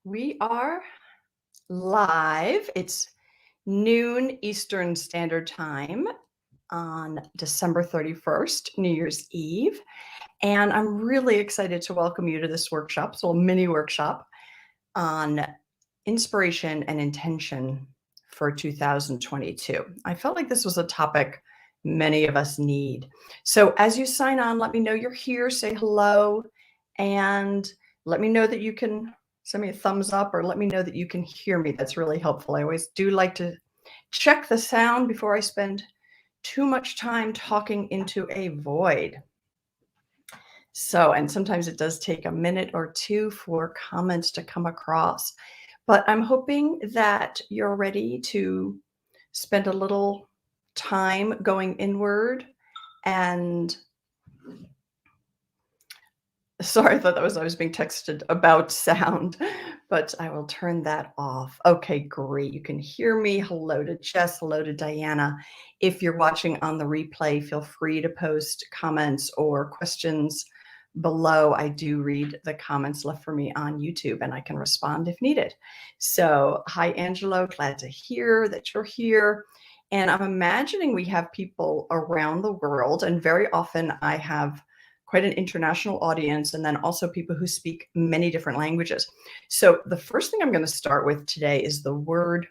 We are live. It's noon Eastern Standard Time on December 31st, New Year's Eve. And I'm really excited to welcome you to this workshop, so a mini workshop on inspiration and intention for 2022. I felt like this was a topic many of us need. So as you sign on, let me know you're here, say hello, and let me know that you can send me a thumbs up or let me know that you can hear me. That's really helpful. I always do like to check the sound before I spend too much time talking into a void. So, and sometimes it does take a minute or two for comments to come across. But I'm hoping that you're ready to spend a little time going inward. And sorry, I thought I was being texted about sound, but I will turn that off. Okay, great. You can hear me. Hello to Jess. Hello to Diana. If you're watching on the replay, feel free to post comments or questions below. I do read the comments left for me on YouTube and I can respond if needed. So, hi, Angelo. Glad to hear that you're here. And I'm imagining we have people around the world, and very often I have quite an international audience, and then also people who speak many different languages. So the first thing I'm going to start with today is the word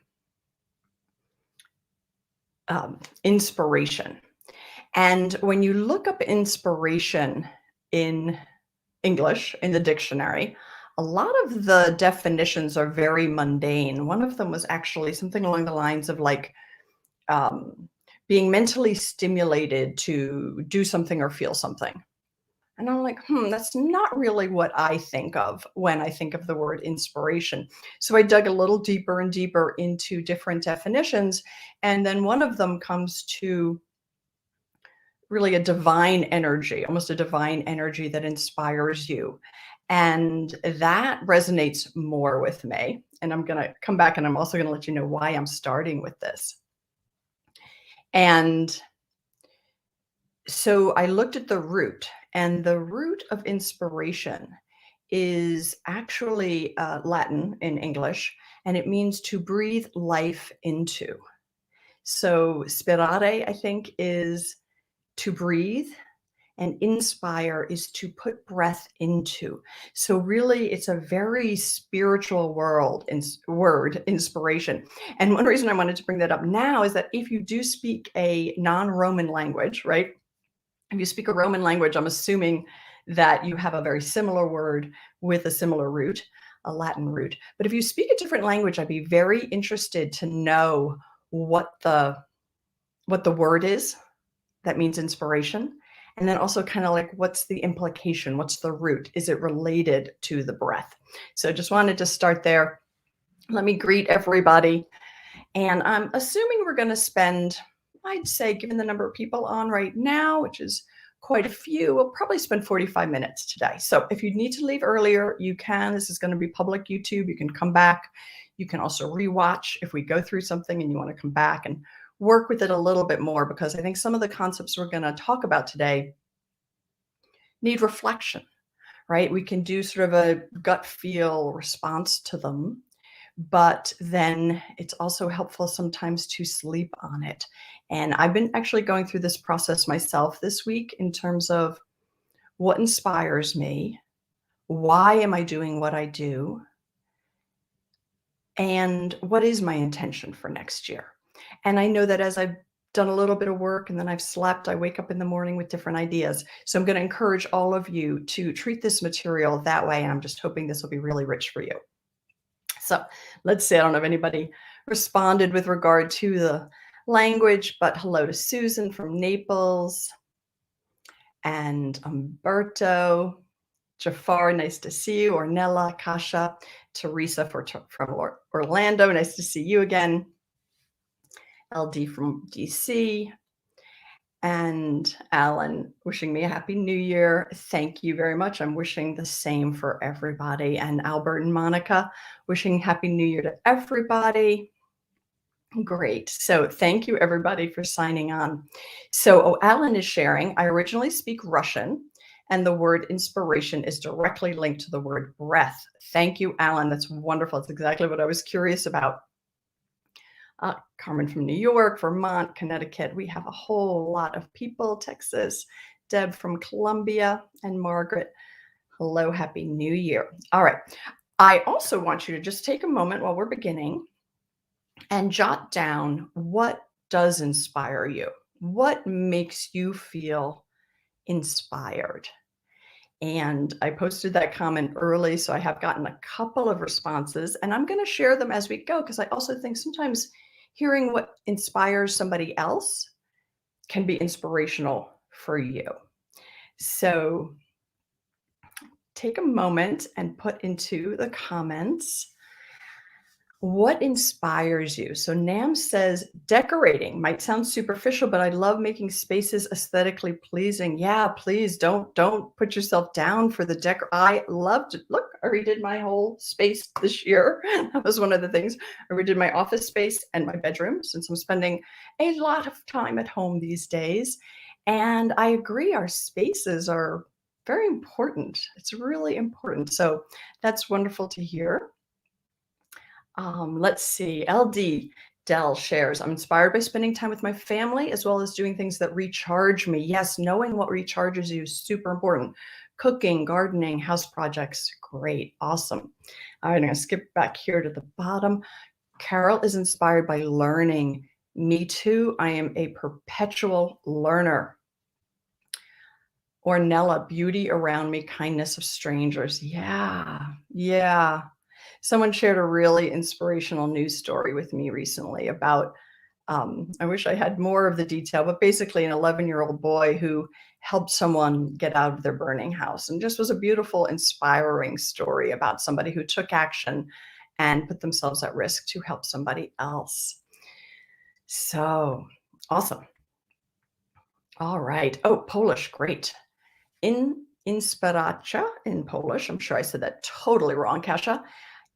inspiration. And when you look up inspiration in English in the dictionary, a lot of the definitions are very mundane. One of them was actually something along the lines of like being mentally stimulated to do something or feel something. And I'm like, that's not really what I think of when I think of the word inspiration. So I dug a little deeper and deeper into different definitions. And then one of them comes to really a divine energy, almost a divine energy that inspires you. And that resonates more with me. And I'm going to come back and I'm also going to let you know why I'm starting with this. And so I looked at the root, and the root of inspiration is actually Latin in English, and it means to breathe life into. So spirare, I think, is to breathe, and inspire is to put breath into. So really, it's a very spiritual word, inspiration. And one reason I wanted to bring that up now is that if you do speak a non-Roman language, right? If you speak a Roman language, I'm assuming that you have a very similar word with a similar root, a Latin root. But if you speak a different language, I'd be very interested to know what the word is that means inspiration. And then also kind of like, what's the implication? What's the root? Is it related to the breath? So just wanted to start there. Let me greet everybody. And I'm assuming we're going to spend, I'd say, given the number of people on right now, which is quite a few, we'll probably spend 45 minutes today. So if you need to leave earlier, you can. This is going to be public YouTube. You can come back. You can also rewatch if we go through something and you want to come back and work with it a little bit more, because I think some of the concepts we're going to talk about today need reflection, right? We can do sort of a gut feel response to them, but then it's also helpful sometimes to sleep on it. And I've been actually going through this process myself this week in terms of what inspires me, why am I doing what I do, and what is my intention for next year. And I know that as I've done a little bit of work and then I've slept, I wake up in the morning with different ideas. So I'm going to encourage all of you to treat this material that way. And I'm just hoping this will be really rich for you. So let's see, I don't know if anybody responded with regard to the language, but hello to Susan from Naples and Umberto, Jafar, nice to see you, Ornella, Kasha, Teresa from Orlando, nice to see you again, LD from DC, and Alan wishing me a happy new year. Thank you very much. I'm wishing the same for everybody. And Albert and Monica wishing happy new year to everybody. Great. So thank you everybody for signing on. So Alan is sharing, I originally speak Russian And the word inspiration is directly linked to the word breath. Thank you, Alan. That's wonderful. That's exactly what I was curious about. Carmen from New York, Vermont, Connecticut. We have a whole lot of people. Texas, Deb from Columbia, and Margaret. Hello, Happy New Year. All right. I also want you to just take a moment while we're beginning and jot down what does inspire you. What makes you feel inspired? And I posted that comment early, so I have gotten a couple of responses, and I'm going to share them as we go because I also think sometimes hearing what inspires somebody else can be inspirational for you. So take a moment and put into the comments what inspires you. So Nam says decorating might sound superficial, but I love making spaces aesthetically pleasing. Yeah, please don't put yourself down for the decor. I loved it. Look, I redid my whole space this year. That was one of the things. I redid my office space and my bedroom since I'm spending a lot of time at home these days. And I agree, our spaces are very important. It's really important. So that's wonderful to hear. Let's see. LD Dell shares, I'm inspired by spending time with my family as well as doing things that recharge me. Yes, knowing what recharges you is super important. Cooking, gardening, house projects. Great. Awesome. All right, I'm going to skip back here to the bottom. Carol is inspired by learning. Me too. I am a perpetual learner. Ornella, beauty around me, kindness of strangers. Yeah. Someone shared a really inspirational news story with me recently about, I wish I had more of the detail, but basically an 11-year-old boy who helped someone get out of their burning house, and just was a beautiful, inspiring story about somebody who took action and put themselves at risk to help somebody else. So awesome. All right. Oh, Polish, great. Inspiracja in Polish. I'm sure I said that totally wrong, Kasia.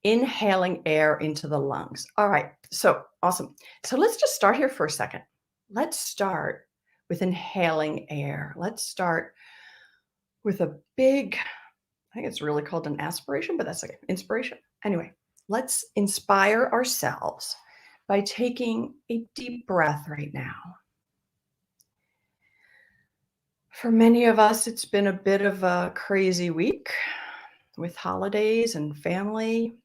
Inhaling air into the lungs. All right, so awesome. So let's just start here for a second. Let's start with inhaling air. Let's start with a big, I think it's really called an aspiration, but that's okay, inspiration. Anyway, let's inspire ourselves by taking a deep breath right now. For many of us, it's been a bit of a crazy week with holidays and family.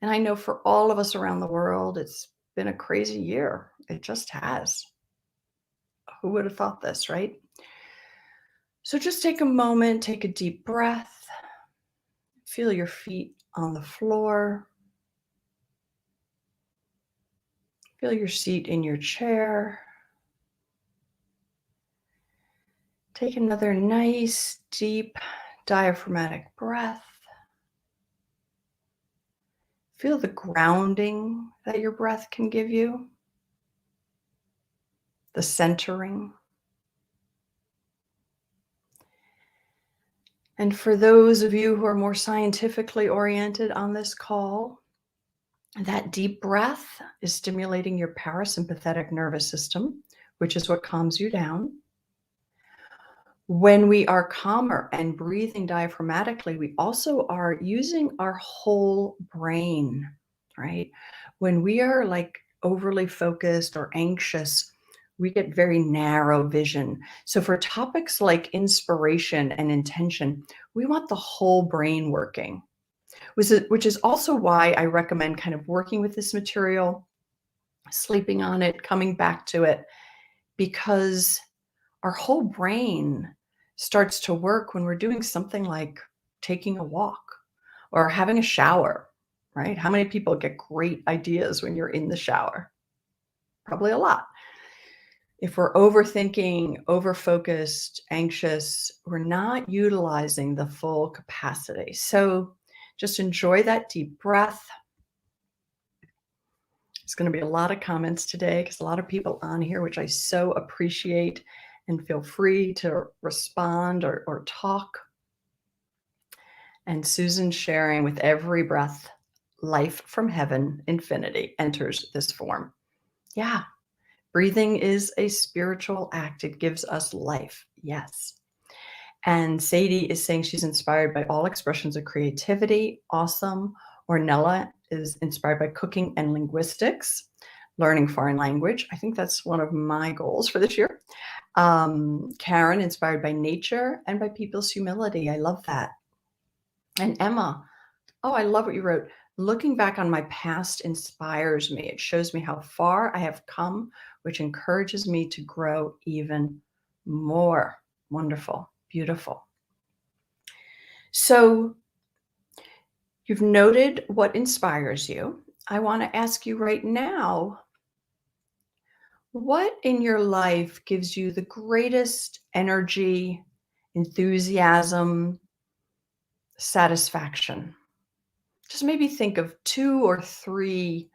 And I know for all of us around the world, it's been a crazy year. It just has. Who would have thought this, right? So just take a moment, take a deep breath, feel your feet on the floor, feel your seat in your chair. Take another nice, deep, diaphragmatic breath. Feel the grounding that your breath can give you, the centering. And for those of you who are more scientifically oriented on this call, that deep breath is stimulating your parasympathetic nervous system, which is what calms you down. When we are calmer and breathing diaphragmatically, we also are using our whole brain, right? When we are like overly focused or anxious, we get very narrow vision. So for topics like inspiration and intention, we want the whole brain working, which is also why I recommend kind of working with this material, sleeping on it, coming back to it, because our whole brain starts to work when we're doing something like taking a walk or having a shower, right? How many people get great ideas when you're in the shower? Probably a lot. If we're overthinking, overfocused, anxious, we're not utilizing the full capacity. So just enjoy that deep breath. There's going to be a lot of comments today because a lot of people on here, which I so appreciate, and feel free to respond or talk. And Susan sharing, with every breath, life from heaven, infinity, enters this form. Yeah, breathing is a spiritual act. It gives us life. Yes. And Sadie is saying she's inspired by all expressions of creativity. Awesome. Ornella is inspired by cooking and linguistics, learning foreign language. I think that's one of my goals for this year. Karen, inspired by nature and by people's humility. I love that. And Emma, oh, I love what you wrote. Looking back on my past inspires me. It shows me how far I have come, which encourages me to grow even more. Wonderful. Beautiful. So you've noted what inspires you. I want to ask you right now, what in your life gives you the greatest energy, enthusiasm, satisfaction? Just maybe think of 2 or 3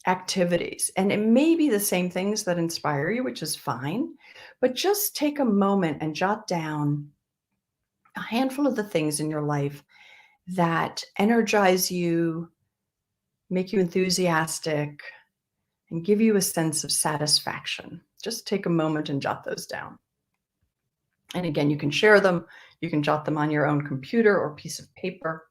activities, and it may be the same things that inspire you, which is fine, but just take a moment and jot down a handful of the things in your life that energize you, make you enthusiastic, and give you a sense of satisfaction. Just take a moment and jot those down. And again, you can share them. You can jot them on your own computer or piece of paper.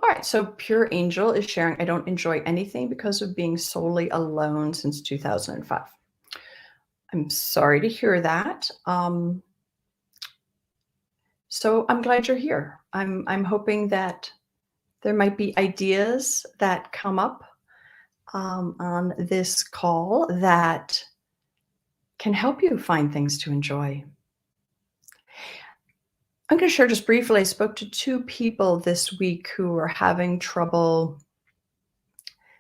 All right, so Pure Angel is sharing, I don't enjoy anything because of being solely alone since 2005. I'm sorry to hear that. So I'm glad you're here. I'm hoping that there might be ideas that come up on this call that can help you find things to enjoy. I'm going to share just briefly. I spoke to 2 people this week who are having trouble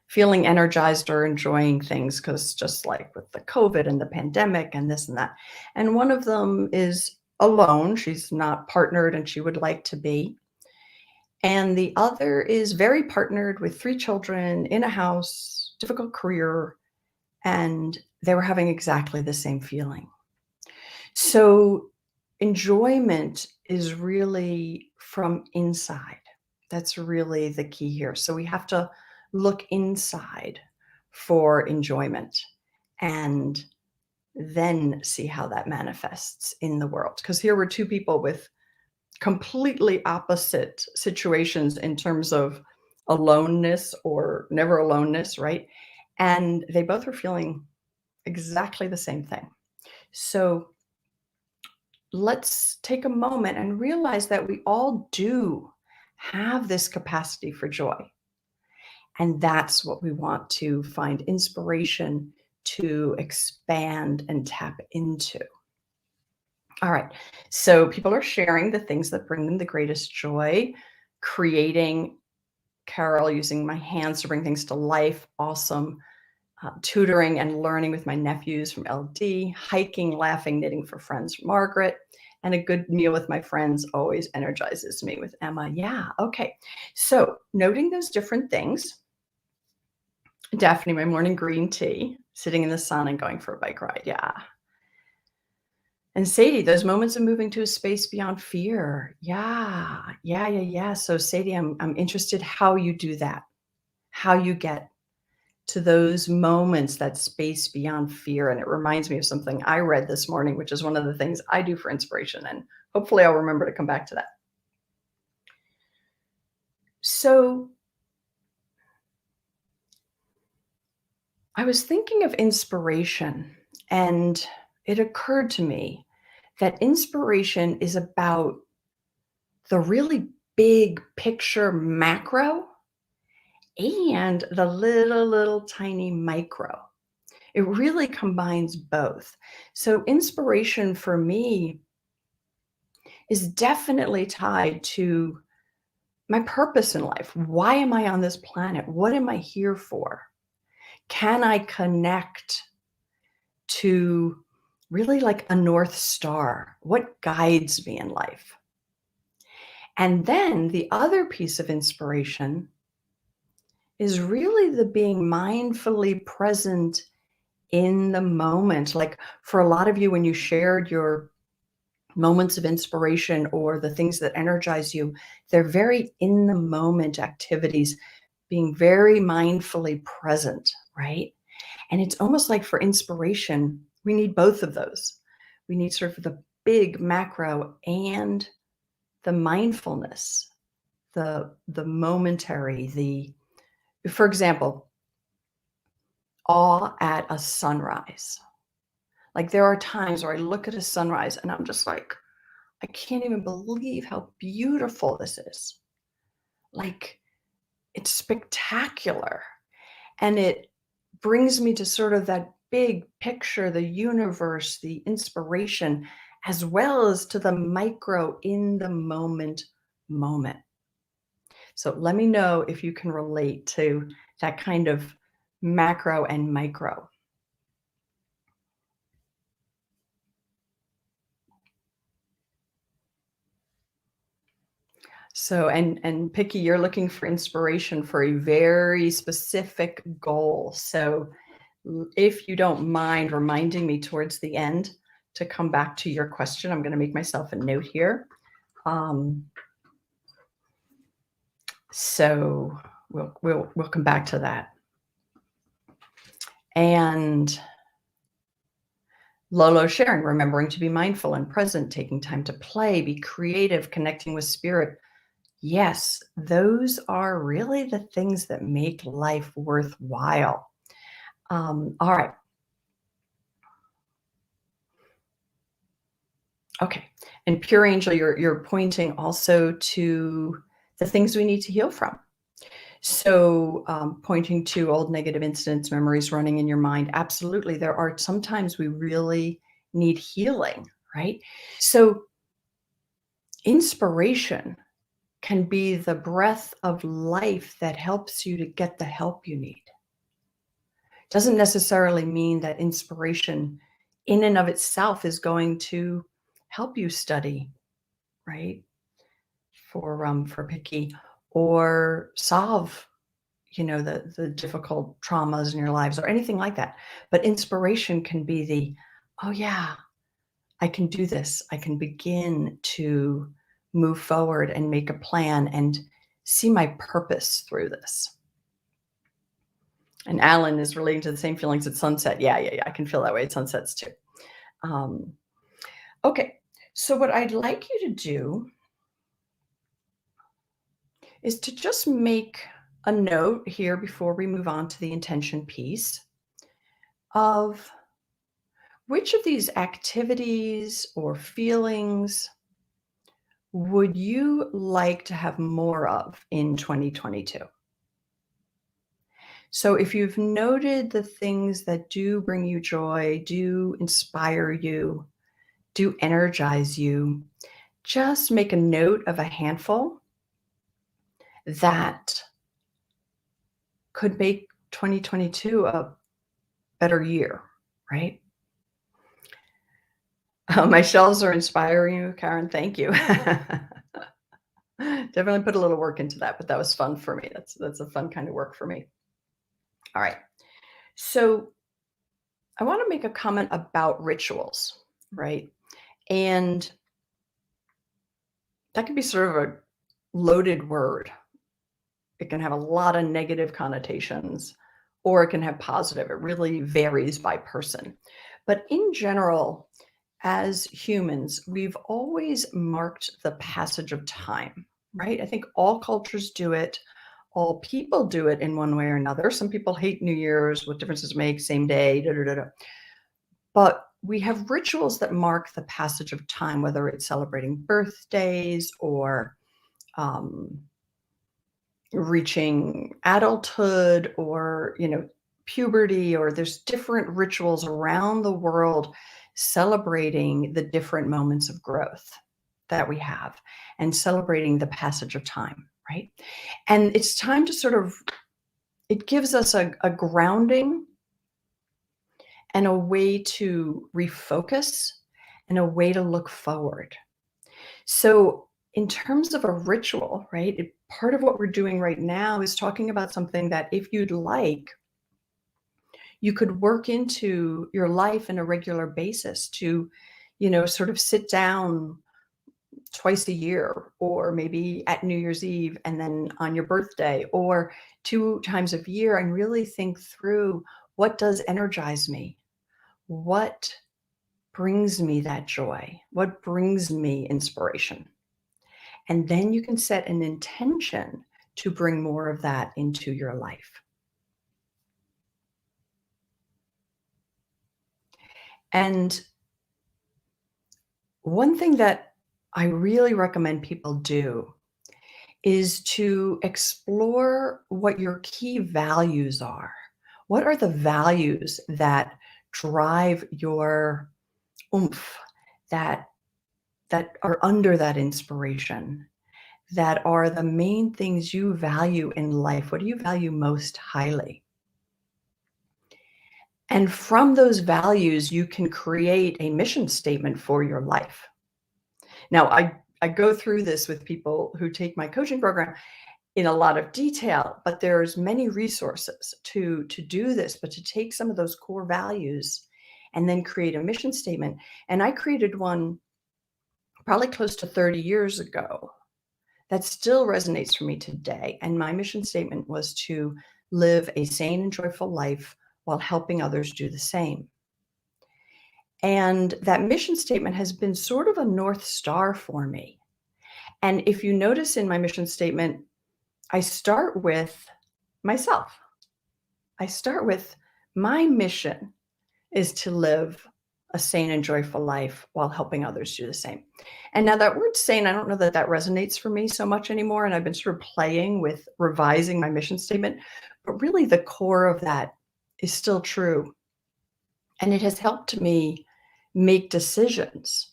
feeling energized or enjoying things because just like with the COVID and the pandemic and this and that. And one of them is alone. She's not partnered and she would like to be. And the other is very partnered with 3 children in a house, difficult career, and they were having exactly the same feeling. So enjoyment is really from inside. That's really the key here. So we have to look inside for enjoyment and then see how that manifests in the world. Because here were 2 people with completely opposite situations in terms of aloneness or never aloneness, right? And they both were feeling exactly the same thing. So let's take a moment and realize that we all do have this capacity for joy. And that's what we want to find inspiration to expand and tap into. All right. So people are sharing the things that bring them the greatest joy, creating, Carol, using my hands to bring things to life. Awesome. Tutoring and learning with my nephews from LD, hiking, laughing, knitting for friends, Margaret, and a good meal with my friends always energizes me with Emma. Yeah. Okay. So noting those different things. Daphne, my morning green tea, sitting in the sun and going for a bike ride. Yeah. And Sadie, those moments of moving to a space beyond fear. Yeah. Yeah. Yeah. Yeah. So Sadie, I'm interested how you do that, how you get to those moments, that space beyond fear. And it reminds me of something I read this morning, which is one of the things I do for inspiration. And hopefully I'll remember to come back to that. So I was thinking of inspiration, and it occurred to me that inspiration is about the really big picture macro and the little tiny micro. It really combines both. So inspiration for me is definitely tied to my purpose in life. Why am I on this planet? What am I here for? Can I connect to really like a North Star? What guides me in life? And then the other piece of inspiration is really the being mindfully present in the moment. Like for a lot of you, when you shared your moments of inspiration or the things that energize you, they're very in the moment activities. being very mindfully present, right? And it's almost like for inspiration, we need both of those. We need sort of the big macro and the mindfulness, the momentary, the for example, awe at a sunrise. Like there are times where I look at a sunrise and I'm just like, I can't even believe how beautiful this is. Like it's spectacular. And it brings me to sort of that big picture, the universe, the inspiration, as well as to the micro in the moment. So let me know if you can relate to that kind of macro and micro. So and Picky, you're looking for inspiration for a very specific goal. So if you don't mind reminding me towards the end to come back to your question, I'm going to make myself a note here. Um, so we'll come back to that. And Lolo sharing, remembering to be mindful and present, taking time to play, be creative, connecting with spirit. Yes, those are really the things that make life worthwhile. All right. Okay. And Pure Angel, you're pointing also to the things we need to heal from. So, pointing to old negative incidents, memories running in your mind. Absolutely. There are sometimes we really need healing, right? So, inspiration can be the breath of life that helps you to get the help you need. Doesn't necessarily mean that inspiration in and of itself is going to help you study, right? For Picky, or solve, the difficult traumas in your lives or anything like that. But inspiration can be the, oh yeah, I can do this. I can begin to move forward and make a plan and see my purpose through this. And Alan is relating to the same feelings at sunset. Yeah. I can feel that way at sunsets too. Um, okay. So what I'd like you to do is to just make a note here before we move on to the intention piece of which of these activities or feelings would you like to have more of in 2022? So if you've noted the things that do bring you joy, do inspire you, do energize you, just make a note of a handful that could make 2022 a better year, right? My shelves are inspiring you, Karen. Thank you. Definitely put a little work into that, but that was fun for me. That's a fun kind of work for me. All right. So I want to make a comment about rituals, right? And that can be sort of a loaded word. It can have a lot of negative connotations or it can have positive. It really varies by person. But in general, as humans, we've always marked the passage of time, right? I think all cultures do it. All people do it in one way or another. Some people hate New Year's. What difference does it make? Same day, da, da, da, da. But we have rituals that mark the passage of time, whether it's celebrating birthdays or um, reaching adulthood or, puberty, or there's different rituals around the world celebrating the different moments of growth that we have and celebrating the passage of time, right? And it's time to it gives us a grounding and a way to refocus and a way to look forward. So, in terms of a ritual, right, part of what we're doing right now is talking about something that, if you'd like, you could work into your life on a regular basis to, sort of sit down twice a year, or maybe at New Year's Eve and then on your birthday, or 2 times a year, and really think through, what does energize me? What brings me that joy? What brings me inspiration? And then you can set an intention to bring more of that into your life. And one thing that I really recommend people do is to explore what your key values are. What are the values that drive your oomph, that that are under that inspiration, that are the main things you value in life? What do you value most highly? And from those values, you can create a mission statement for your life. Now, I go through this with people who take my coaching program in a lot of detail, but there's many resources to do this, but to take some of those core values and then create a mission statement. And I created one probably close to 30 years ago that still resonates for me today. And my mission statement was to live a sane and joyful life while helping others do the same. And that mission statement has been sort of a North Star for me. And if you notice in my mission statement, I start with myself. I start with, my mission is to live a sane and joyful life while helping others do the same. And now that word sane, I don't know that that resonates for me so much anymore. And I've been sort of playing with revising my mission statement, but really the core of that is still true. And it has helped me make decisions.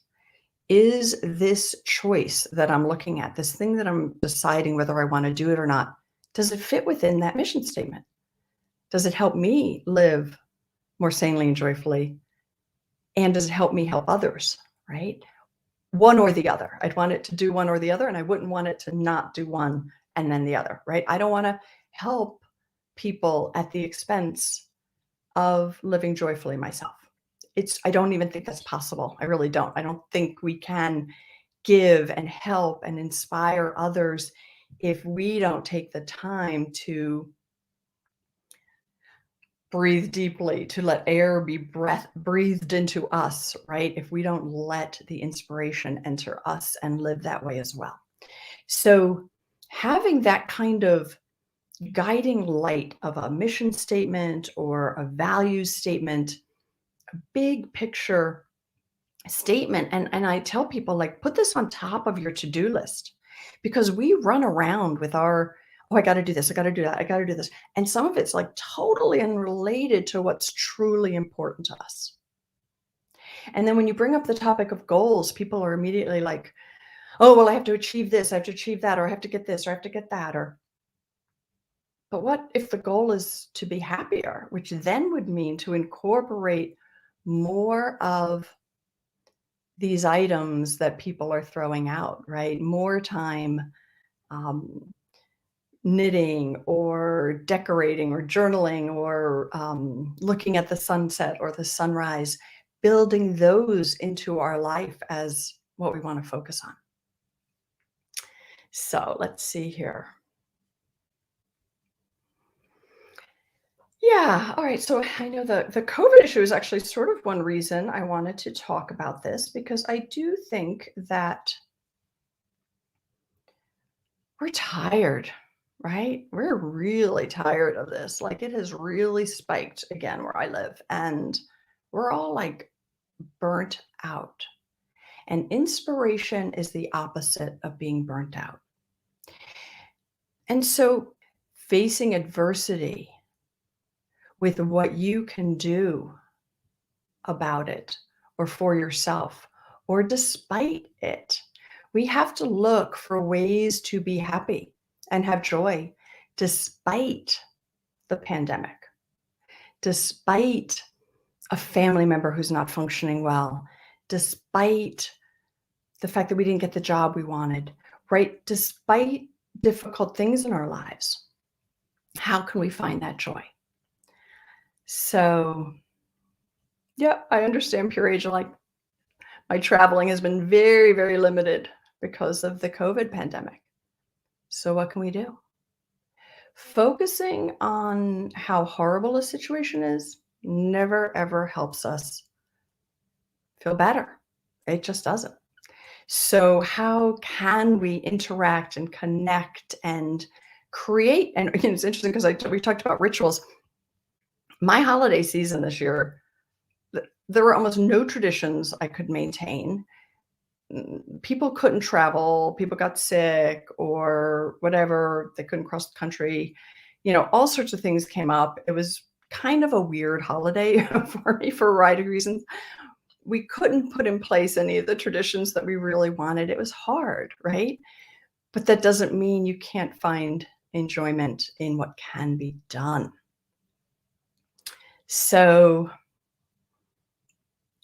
Is this choice that I'm looking at, this thing that I'm deciding whether I want to do it or not, does it fit within that mission statement? Does it help me live more sanely and joyfully? And does it help me help others, right? One or the other. I'd want it to do one or the other, and I wouldn't want it to not do one and then the other, right? I don't want to help people at the expense of living joyfully myself. I don't even think that's possible. I really don't. I don't think we can give and help and inspire others if we don't take the time to breathe deeply, to let air be breathed into us, right? If we don't let the inspiration enter us and live that way as well. So having that kind of guiding light of a mission statement or a values statement, big picture statement, and I tell people, like, put this on top of your to-do list, because we run around with our, oh, I got to do this, I got to do that, I got to do this, and some of it's like totally unrelated to what's truly important to us. And then when you bring up the topic of goals, people are immediately like, oh, well, I have to achieve this, I have to achieve that, or I have to get this, or I have to get that, or, but what if the goal is to be happier, which then would mean to incorporate more of these items that people are throwing out, right? More time um, knitting or decorating or journaling or looking at the sunset or the sunrise, building those into our life as what we want to focus on. So let's see here. Yeah, all right. So I know the COVID issue is actually sort of one reason I wanted to talk about this, because I do think that we're tired, right? We're really tired of this. Like, it has really spiked again where I live, and we're all like burnt out. And inspiration is the opposite of being burnt out. And so facing adversity with what you can do about it or for yourself or despite it, we have to look for ways to be happy and have joy despite the pandemic, despite a family member who's not functioning well, despite the fact that we didn't get the job we wanted, right? Despite difficult things in our lives, how can we find that joy? So, yeah, I understand, pure age. Like, my traveling has been very, very limited because of the COVID pandemic. So what can we do? Focusing on how horrible a situation is never ever helps us feel better. It just doesn't. So how can we interact and connect and create? And it's interesting because we talked about rituals. My holiday season this year, there were almost no traditions I could maintain. People couldn't travel, people got sick or whatever, they couldn't cross the country. All sorts of things came up. It was kind of a weird holiday for me for a variety of reasons. We couldn't put in place any of the traditions that we really wanted. It was hard, right? But that doesn't mean you can't find enjoyment in what can be done. So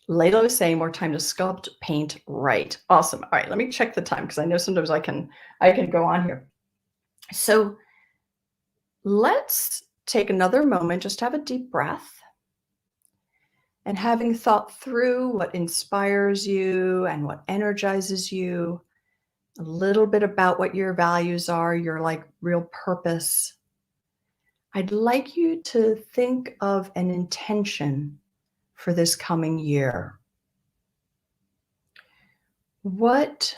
Layla was saying more time to sculpt, paint, write. Awesome. All right, let me check the time because I know sometimes I can go on here. So let's take another moment, just have a deep breath. And having thought through what inspires you and what energizes you, a little bit about what your values are, your like real purpose, I'd like you to think of an intention for this coming year. What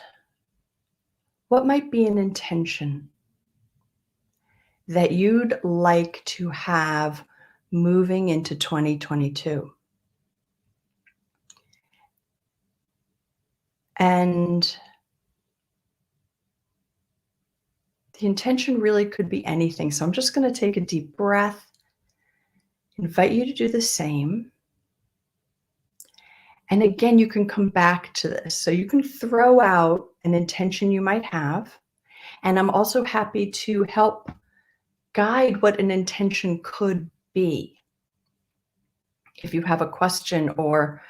might be an intention that you'd like to have moving into 2022? And the intention really could be anything. So I'm just going to take a deep breath, invite you to do the same. And again, you can come back to this. So you can throw out an intention you might have. And I'm also happy to help guide what an intention could be. If you have a question or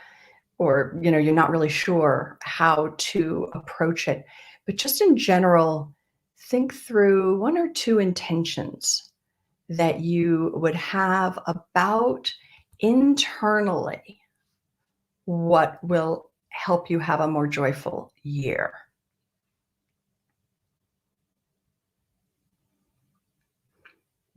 you're not really sure how to approach it. But just in general, think through one or two intentions that you would have about internally what will help you have a more joyful year.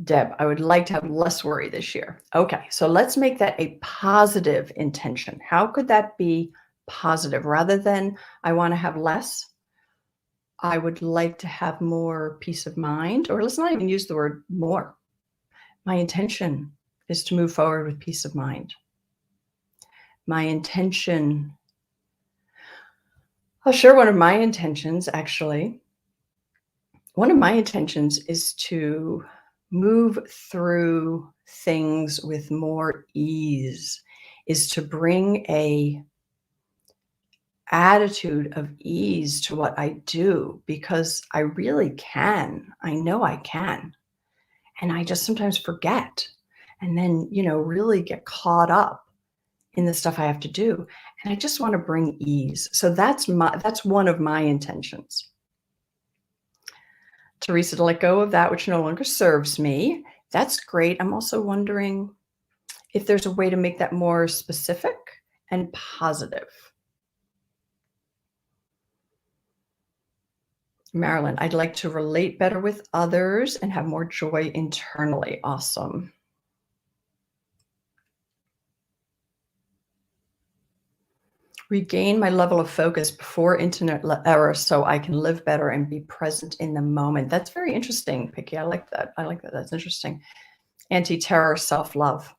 Deb, I would like to have less worry this year. Okay, so let's make that a positive intention. How could that be positive? Rather than I want to have less, I would like to have more peace of mind, or let's not even use the word more. My intention is to move forward with peace of mind. My intention, I'll share one of my intentions actually. One of my intentions is to move through things with more ease, is to bring a attitude of ease to what I do because I really can. I know I can. And I just sometimes forget and then, really get caught up in the stuff I have to do. And I just want to bring ease. So that's one of my intentions. Teresa, to let go of that which no longer serves me. That's great. I'm also wondering if there's a way to make that more specific and positive. Marilyn, I'd like to relate better with others and have more joy internally. Awesome. Regain my level of focus before internet error so I can live better and be present in the moment. That's very interesting, Picky. I like that. That's interesting. Anti-terror, self-love.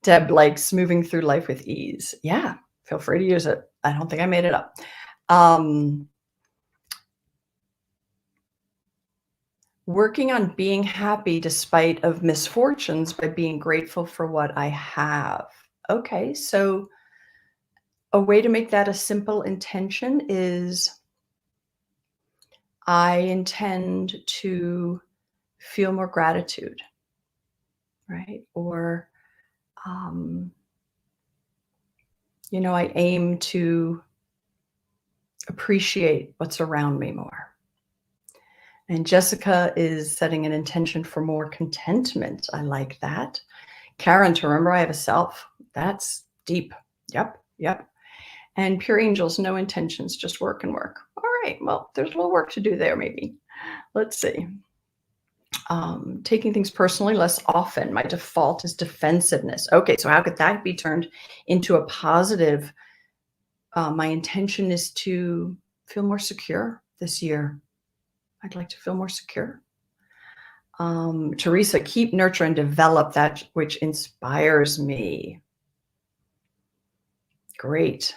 Deb likes moving through life with ease. Yeah, feel free to use it. I don't think I made it up. Working on being happy despite of misfortunes by being grateful for what I have. Okay, so a way to make that a simple intention is I intend to feel more gratitude, right? Or, I aim to appreciate what's around me more. And Jessica is setting an intention for more contentment. I like that. Karen, to remember I have a self. That's deep. Yep. And pure angels, no intentions, just work and work. All right. Well, there's a little work to do there, maybe. Let's see. Taking things personally less often. My default is defensiveness. Okay. So, how could that be turned into a positive? My intention is to feel more secure this year. I'd like to feel more secure. Teresa, keep, nurture, and develop that which inspires me. Great.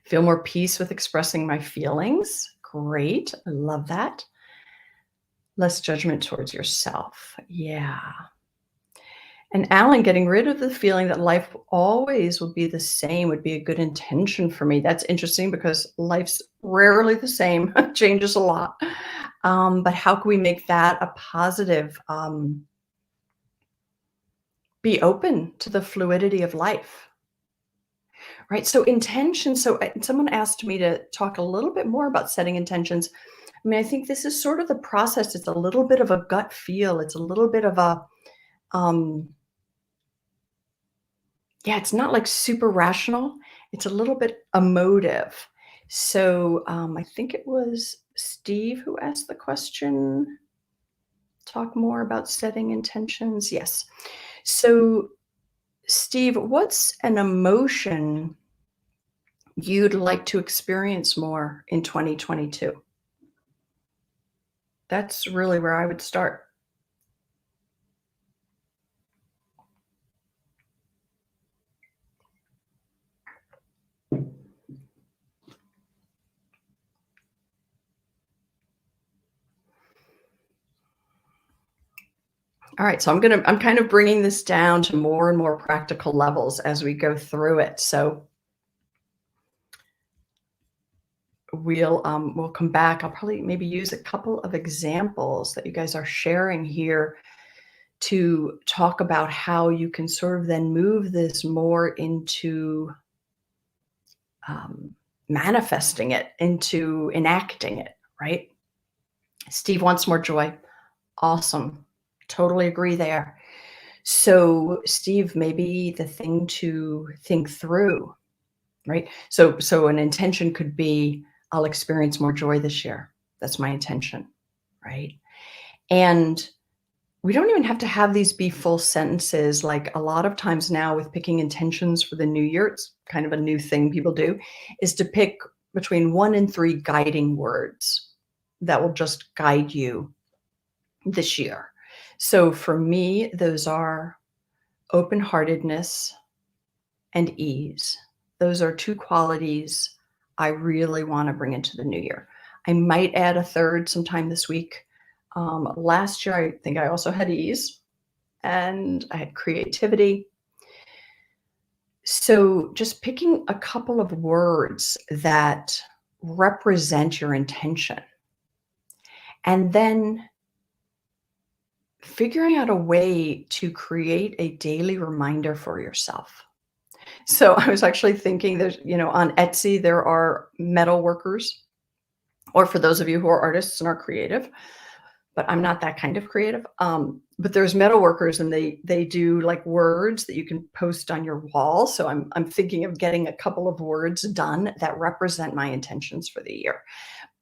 Feel more peace with expressing my feelings. Great. I love that. Less judgment towards yourself. Yeah. And Alan, getting rid of the feeling that life always will be the same would be a good intention for me. That's interesting because life's rarely the same, changes a lot. But how can we make that a positive? Be open to the fluidity of life, right? So, intention. So, someone asked me to talk a little bit more about setting intentions. I mean, I think this is sort of the process. It's a little bit of a gut feel. It's a little bit of a, um, yeah, it's not like super rational. It's a little bit emotive. So, I think it was Steve who asked the question. Talk more about setting intentions. Yes. So, Steve, what's an emotion you'd like to experience more in 2022? That's really where I would start. All right, so I'm kind of bringing this down to more and more practical levels as we go through it. So we'll come back. I'll probably maybe use a couple of examples that you guys are sharing here to talk about how you can sort of then move this more into um, manifesting it, into enacting it, right? Steve wants more joy. Awesome. Totally agree there. So, Steve, maybe the thing to think through, right? So an intention could be, I'll experience more joy this year. That's my intention, right? And we don't even have to have these be full sentences. Like a lot of times now with picking intentions for the new year, it's kind of a new thing people do, is to pick between 1 and 3 guiding words that will just guide you this year. So for me, those are open-heartedness and ease. Those are 2 qualities I really wanna bring into the new year. I might add a third sometime this week. Last year, I think I also had ease and I had creativity. So just picking a couple of words that represent your intention, and then figuring out a way to create a daily reminder for yourself. So I was actually thinking there's, on Etsy, there are metal workers, or for those of you who are artists and are creative, but I'm not that kind of creative. But there's metal workers and they do like words that you can post on your wall. So I'm thinking of getting a couple of words done that represent my intentions for the year.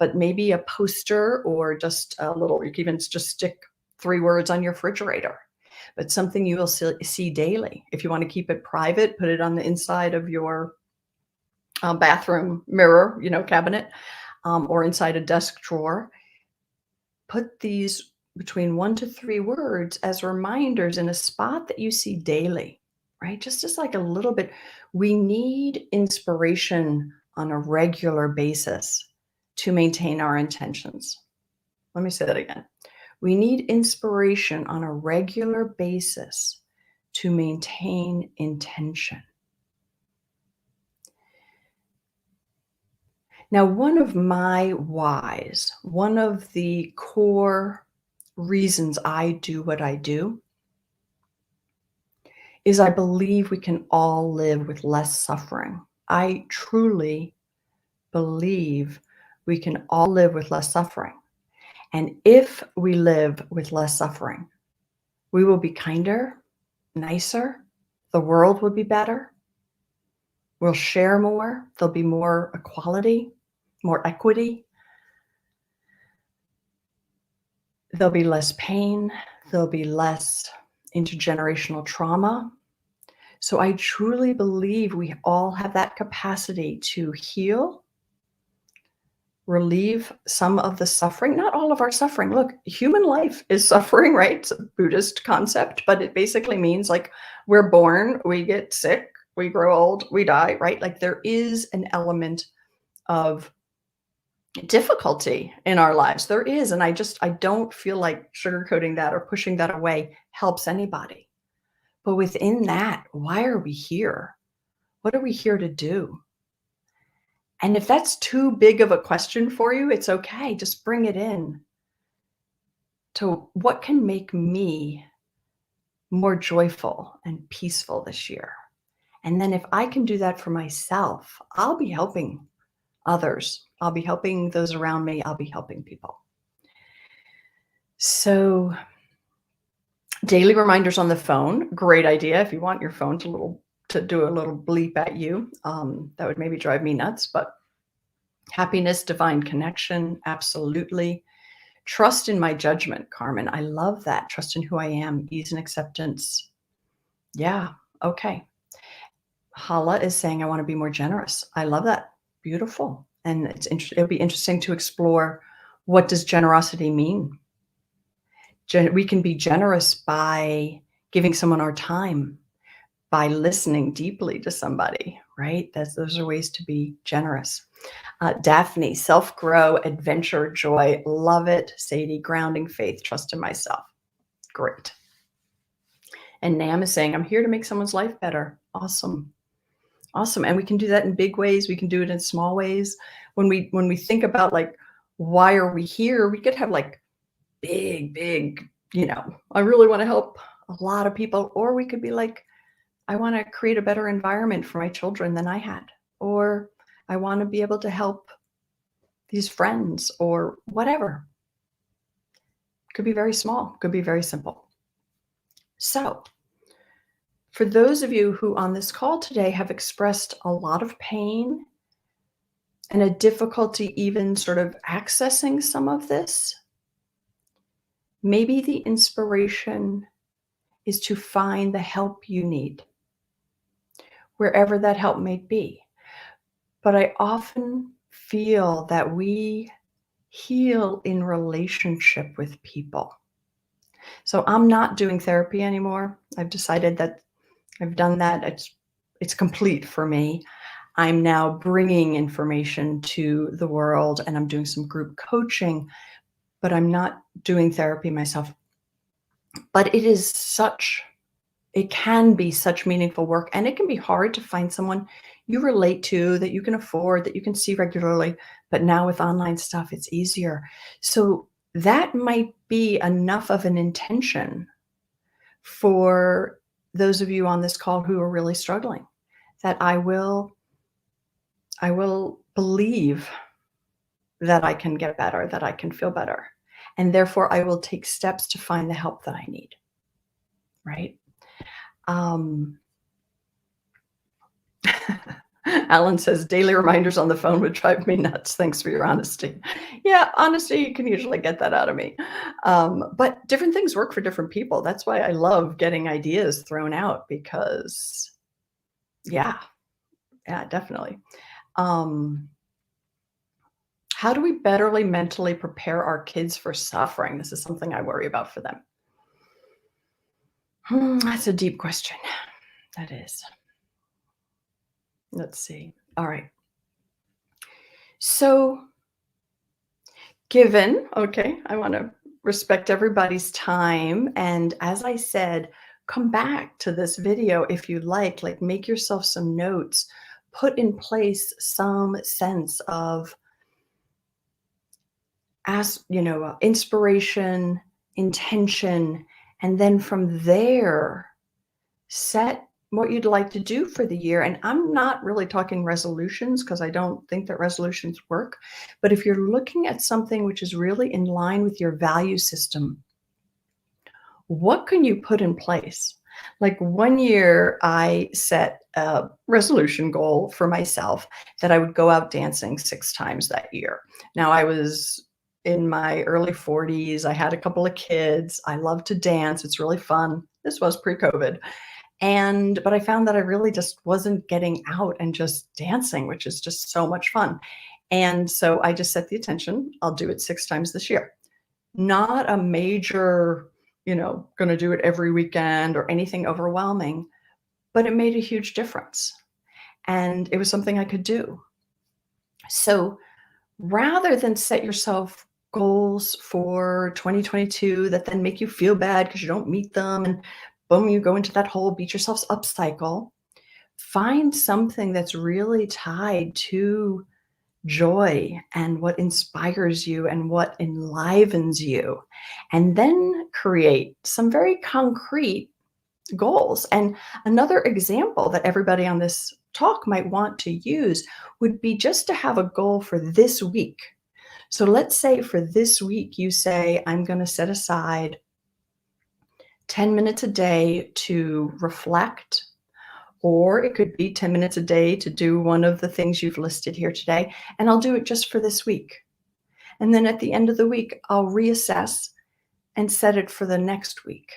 But maybe a poster or just a little, you can even just stick 3 words on your refrigerator, but something you will see daily. If you want to keep it private, put it on the inside of your bathroom mirror, cabinet, or inside a desk drawer. Put these between 1 to 3 words as reminders in a spot that you see daily, right? Just as like a little bit. We need inspiration on a regular basis to maintain our intentions. Let me say that again. We need inspiration on a regular basis to maintain intention. Now, one of my whys, one of the core reasons I do what I do is I believe we can all live with less suffering. I truly believe we can all live with less suffering. And if we live with less suffering, we will be kinder, nicer, the world will be better. We'll share more. There'll be more equality, more equity. There'll be less pain. There'll be less intergenerational trauma. So I truly believe we all have that capacity to heal, relieve some of the suffering, not all of our suffering. Look, human life is suffering, right? It's a Buddhist concept, but it basically means like we're born, we get sick, we grow old, we die, right? Like there is an element of difficulty in our lives. There is. And I don't feel like sugarcoating that or pushing that away helps anybody. But within that, why are we here? What are we here to do? And if that's too big of a question for you, it's okay. Just bring it in to what can make me more joyful and peaceful this year. And then if I can do that for myself, I'll be helping others. I'll be helping those around me. I'll be helping people. So daily reminders on the phone, great idea. If you want your phone to do a little bleep at you, that would maybe drive me nuts, but happiness, divine connection, absolutely. Trust in my judgment, Carmen. I love that. Trust in who I am, ease and acceptance. Yeah, okay. Hala is saying, I want to be more generous. I love that. Beautiful. And it'll be interesting to explore, what does generosity mean? We can be generous by giving someone our time, by listening deeply to somebody, right? Those are ways to be generous. Daphne, self-grow, adventure, joy, love it. Sadie, grounding, faith, trust in myself. Great. And Nam is saying, I'm here to make someone's life better. Awesome. Awesome. And we can do that in big ways. We can do it in small ways. When we think about like, why are we here? We could have like big, I really want to help a lot of people. Or we could be like, I want to create a better environment for my children than I had. Or I want to be able to help these friends or whatever. Could be very small, could be very simple. So for those of you who on this call today have expressed a lot of pain and a difficulty even sort of accessing some of this, maybe the inspiration is to find the help you need, wherever that help may be. But I often feel that we heal in relationship with people. So I'm not doing therapy anymore. I've decided that I've done that. It's complete for me. I'm now bringing information to the world and I'm doing some group coaching, but I'm not doing therapy myself. But it can be such meaningful work, and it can be hard to find someone you relate to, that you can afford, that you can see regularly. But now with online stuff, it's easier. So that might be enough of an intention for those of you on this call who are really struggling, that I will believe that I can get better, that I can feel better. And therefore I will take steps to find the help that I need. Right? Alan says, daily reminders on the phone would drive me nuts. Thanks for your honesty. Yeah, honesty, you can usually get that out of me. But different things work for different people. That's why I love getting ideas thrown out, because yeah, definitely. How do we betterly mentally prepare our kids for suffering? This is something I worry about for them. That's a deep question. That is. Let's see. All right. So okay, I want to respect everybody's time. And as I said, come back to this video if you like make yourself some notes, put in place some sense of inspiration, intention, and then from there, set what you'd like to do for the year. And I'm not really talking resolutions, because I don't think that resolutions work. But if you're looking at something which is really in line with your value system, what can you put in place? Like one year, I set a resolution goal for myself that I would go out dancing 6 times that year. Now, I was in my early 40s. I had a couple of kids. I love to dance. It's really fun. This was pre-COVID. But I found that I really just wasn't getting out and just dancing, which is just so much fun. And so I just set the intention, I'll do it 6 times this year. Not a major, gonna do it every weekend or anything overwhelming, but it made a huge difference, and it was something I could do. So, rather than set yourself goals for 2022 that then make you feel bad because you don't meet them and boom, you go into that whole beat yourselves up cycle, find something that's really tied to joy and what inspires you and what enlivens you, and then create some very concrete goals. And another example that everybody on this talk might want to use would be just to have a goal for this week. So let's say for this week, you say, I'm going to set aside 10 minutes a day to reflect, or it could be 10 minutes a day to do one of the things you've listed here today. And I'll do it just for this week. And then at the end of the week, I'll reassess and set it for the next week.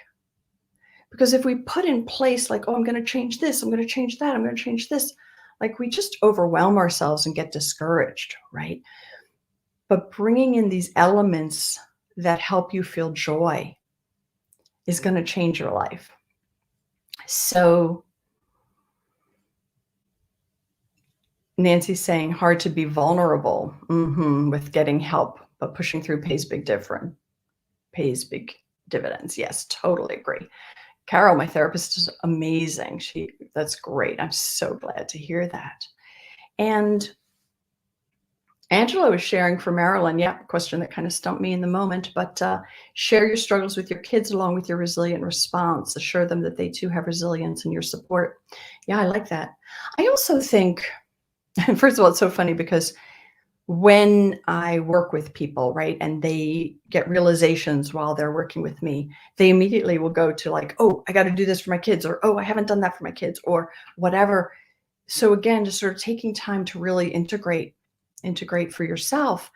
Because if we put in place, like, oh, I'm going to change this, I'm going to change that, I'm going to change this, like we just overwhelm ourselves and get discouraged, right? But bringing in these elements that help you feel joy is going to change your life. So Nancy's saying hard to be vulnerable with getting help, but pushing through pays big dividends. Yes, totally agree. Carol, my therapist, is amazing. That's great. I'm so glad to hear that. And Angela was sharing from Maryland. Yeah, a question that kind of stumped me in the moment, but share your struggles with your kids along with your resilient response. Assure them that they too have resilience and your support. Yeah, I like that. I also think, first of all, it's so funny because when I work with people, right, and they get realizations while they're working with me, they immediately will go to like, oh, I got to do this for my kids, or oh, I haven't done that for my kids, or whatever. So again, just sort of taking time to really integrate for yourself.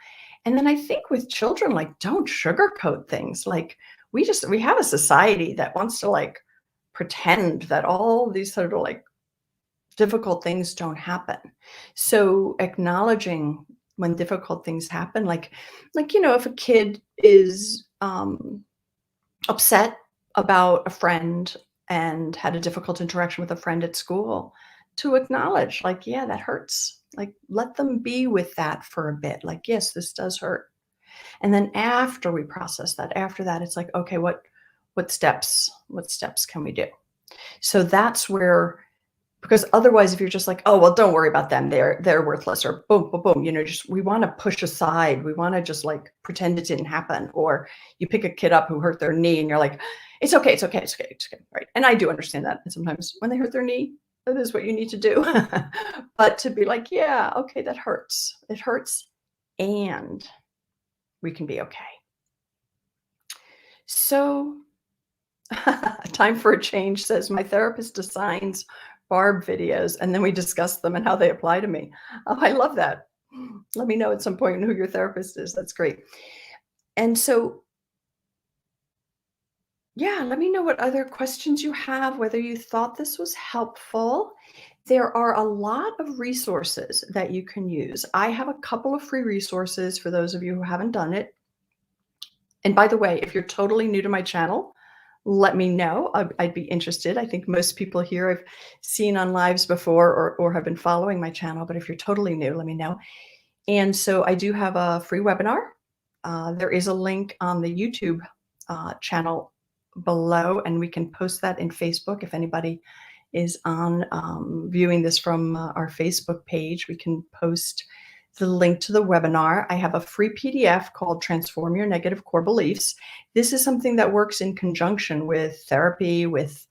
And then I think with children, like, don't sugarcoat things. Like we have a society that wants to like pretend that all these sort of like difficult things don't happen. So acknowledging when difficult things happen, if a kid is upset about a friend and had a difficult interaction with a friend at school, to acknowledge, like, yeah, that hurts. Like, let them be with that for a bit. Like, yes, this does hurt. And then after we process that, after that, it's like, okay, what steps can we do? So that's where, because otherwise, if you're just like, oh, well, don't worry about them, they're worthless, or boom, boom, boom, just we want to push aside, we want to just like pretend it didn't happen. Or you pick a kid up who hurt their knee and you're like, it's okay, it's okay, it's okay, it's okay, right? And I do understand that. And sometimes when they hurt their knee, that is what you need to do. But to be like, yeah, okay, that hurts. It hurts, and we can be okay. So time for a change says my therapist assigns Barb videos and then we discuss them and how they apply to me. Oh, I love that. Let me know at some point who your therapist is. That's great. And so, yeah, let me know what other questions you have, whether you thought this was helpful. There are a lot of resources that you can use. I have a couple of free resources for those of you who haven't done it. And by the way, if you're totally new to my channel, let me know. I'd be interested. I think most people here I've seen on lives before, or have been following my channel. But if you're totally new, let me know. And so I do have a free webinar. There is a link on the YouTube channel below, and we can post that in Facebook. If anybody is on viewing this from our Facebook page, we can post the link to the webinar. I have a free PDF called Transform Your Negative Core Beliefs. This is something that works in conjunction with therapy, with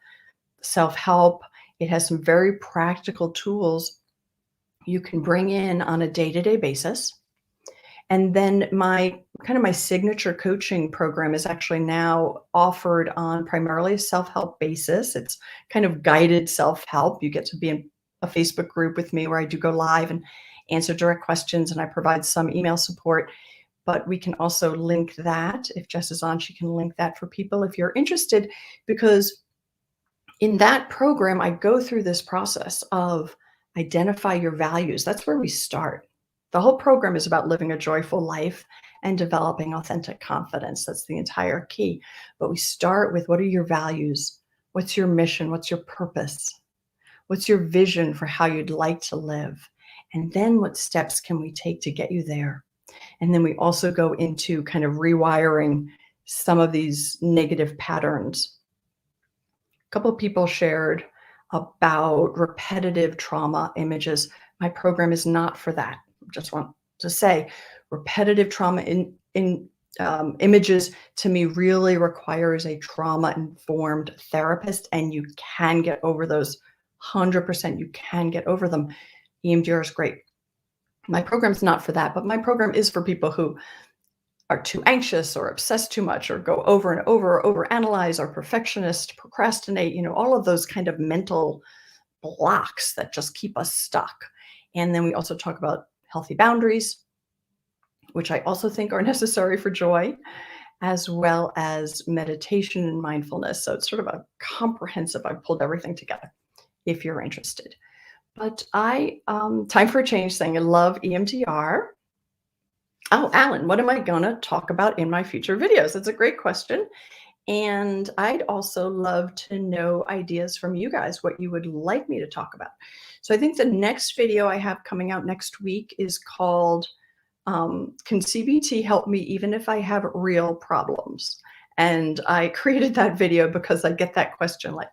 self-help. It has some very practical tools you can bring in on a day-to-day basis. And then my signature coaching program is actually now offered on primarily a self-help basis. It's kind of guided self-help. You get to be in a Facebook group with me where I do go live and answer direct questions, and I provide some email support. But we can also link that. If Jess is on, she can link that for people if you're interested, because in that program, I go through this process of identify your values. That's where we start. The whole program is about living a joyful life and developing authentic confidence. That's the entire key. But we start with, what are your values? What's your mission? What's your purpose? What's your vision for how you'd like to live? And then what steps can we take to get you there? And then we also go into kind of rewiring some of these negative patterns. A couple of people shared about repetitive trauma images. My program is not for that. Just want to say, repetitive trauma images to me really requires a trauma-informed therapist, and you can get over those. 100%, you can get over them. EMDR is great. My program's not for that, but my program is for people who are too anxious or obsess too much or go over and over or overanalyze or perfectionist, procrastinate, all of those kind of mental blocks that just keep us stuck. And then we also talk about healthy boundaries, which I also think are necessary for joy, as well as meditation and mindfulness. So it's sort of a comprehensive, I've pulled everything together if you're interested. But time for a change saying I love EMDR. Oh, Alan, what am I gonna talk about in my future videos? That's a great question. And I'd also love to know ideas from you guys, what you would like me to talk about. So I think the next video I have coming out next week is called, Can CBT Help Me Even If I Have Real Problems? And I created that video because I get that question like,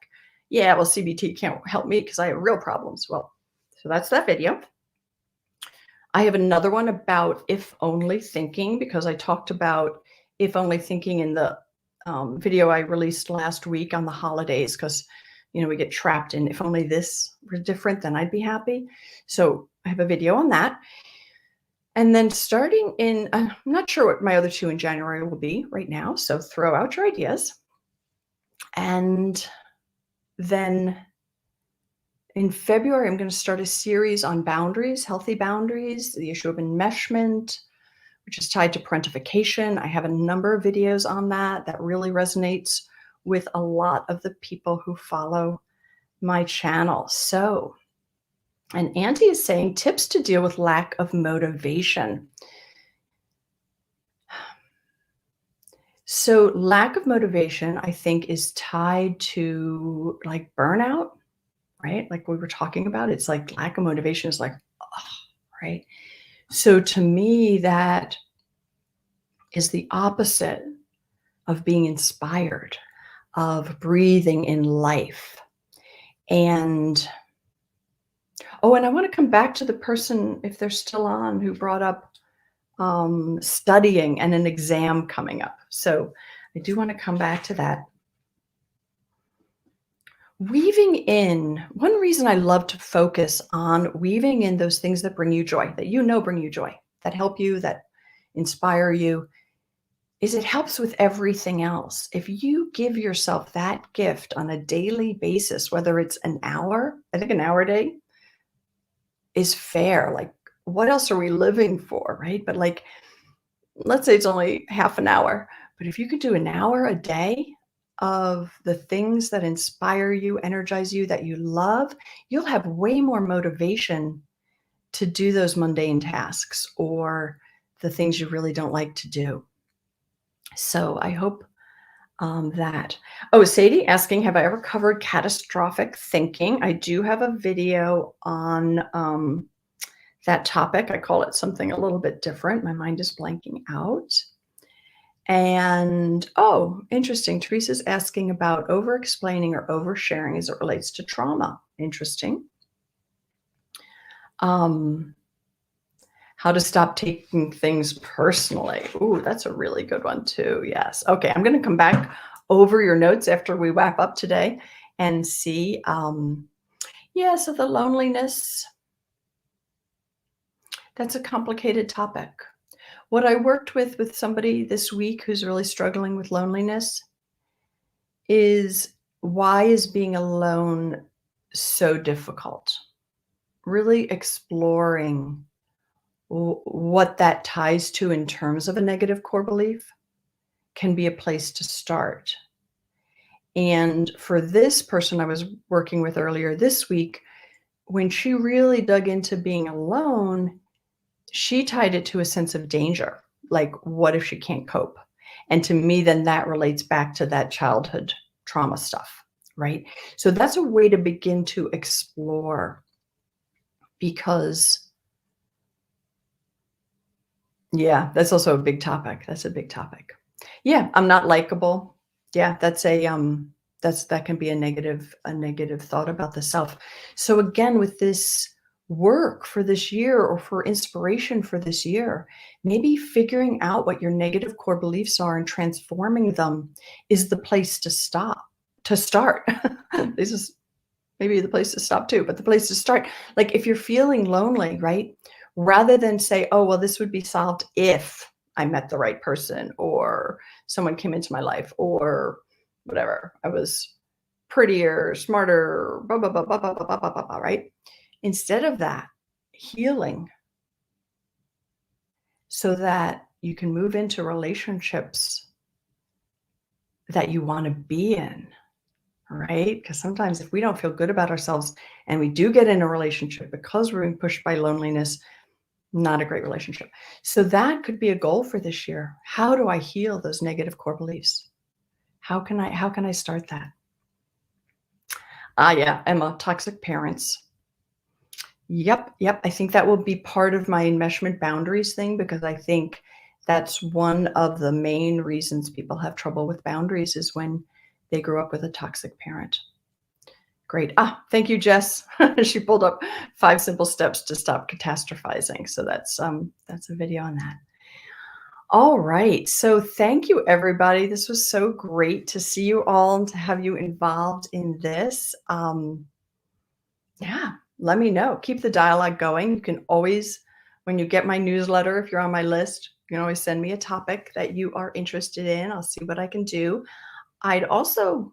yeah, well, CBT can't help me because I have real problems. Well, so that's that video. I have another one about if only thinking, because I talked about if only thinking in the video I released last week on the holidays, because we get trapped in if only this were different, then I'd be happy. So I have a video on that. And then starting in, I'm not sure what my other two in January will be right now, so throw out your ideas. And then in February, I'm going to start a series on boundaries, healthy boundaries, the issue of enmeshment, which is tied to parentification. I have a number of videos on that really resonates with a lot of the people who follow my channel. So, and Auntie is saying tips to deal with lack of motivation. So lack of motivation, I think, is tied to like burnout, right? Like we were talking about, it's like lack of motivation is like, oh, right? So to me, that is the opposite of being inspired, of breathing in life. And and I want to come back to the person, if they're still on, who brought up studying and an exam coming up. So I do want to come back to that. Weaving in, one reason I love to focus on weaving in those things that bring you joy, that bring you joy, that help you, that inspire you, is it helps with everything else. If you give yourself that gift on a daily basis, whether it's an hour, I think an hour a day is fair. Like, what else are we living for, right? But like, let's say it's only half an hour, but if you could do an hour a day of the things that inspire you, energize you, that you love, you'll have way more motivation to do those mundane tasks or the things you really don't like to do. So I hope that. Oh, Sadie asking, have I ever covered catastrophic thinking? I do have a video on that topic. I call it something a little bit different. My mind is blanking out. And, oh, interesting. Teresa's asking about over-explaining or oversharing as it relates to trauma. Interesting. How to stop taking things personally. Ooh, that's a really good one too. Yes. Okay, I'm going to come back over your notes after we wrap up today and see. Yeah, so the loneliness, that's a complicated topic. What I worked with somebody this week who's really struggling with loneliness is, why is being alone so difficult? Really exploring what that ties to in terms of a negative core belief can be a place to start. And for this person I was working with earlier this week, when she really dug into being alone, she tied it to a sense of danger. Like, what if she can't cope? And to me, then that relates back to that childhood trauma stuff, right? So that's a way to begin to explore, because yeah, that's also a big topic. That's a big topic. Yeah, I'm not likable. Yeah, that can be a negative thought about the self. So again, with this work for this year or for inspiration for this year, maybe figuring out what your negative core beliefs are and transforming them is the place to start. This is maybe the place to stop too, but the place to start. Like, if you're feeling lonely, right? Rather than say, "Oh, well, this would be solved if I met the right person, or someone came into my life, or whatever. I was prettier, smarter, blah, blah, blah, blah, blah, blah, blah, blah, blah, blah," right? Instead of that, healing so that you can move into relationships that you want to be in. Right? Because sometimes if we don't feel good about ourselves and we do get in a relationship because we're being pushed by loneliness, not a great relationship. So that could be a goal for this year. How do I heal those negative core beliefs? How can I start that? Ah, yeah, Emma, toxic parents. Yep, yep. I think that will be part of my enmeshment boundaries thing, because I think that's one of the main reasons people have trouble with boundaries is when they grew up with a toxic parent. Great. Ah, thank you, Jess. She pulled up 5 simple steps to stop catastrophizing. So that's a video on that. All right. So thank you, everybody. This was so great to see you all and to have you involved in this. Yeah, let me know. Keep the dialogue going. You can always, when you get my newsletter, if you're on my list, you can always send me a topic that you are interested in. I'll see what I can do. I'd also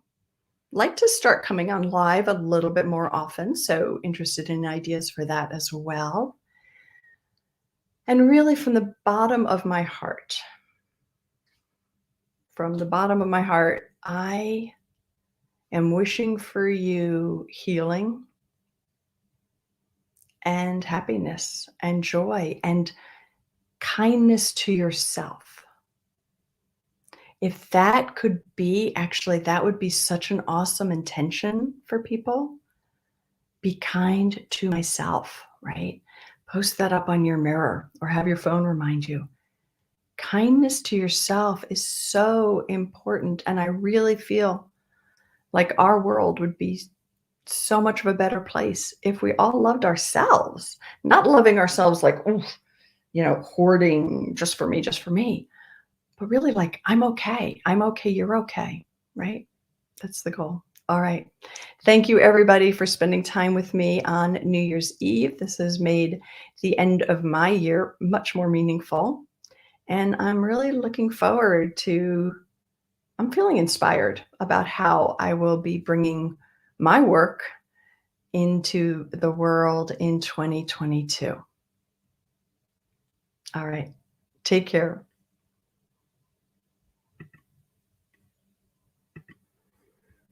like to start coming on live a little bit more often, so interested in ideas for that as well. And really, from the bottom of my heart, I am wishing for you healing and happiness and joy and kindness to yourself. If that could be, actually, that would be such an awesome intention for people. Be kind to myself, right? Post that up on your mirror or have your phone remind you. Kindness to yourself is so important. And I really feel like our world would be so much of a better place if we all loved ourselves, not loving ourselves like, oof, hoarding just for me, but really like, I'm okay. I'm okay. You're okay. Right? That's the goal. All right. Thank you, everybody, for spending time with me on New Year's Eve. This has made the end of my year much more meaningful. And I'm really looking forward to, I'm feeling inspired about how I will be bringing my work into the world in 2022. All right. Take care.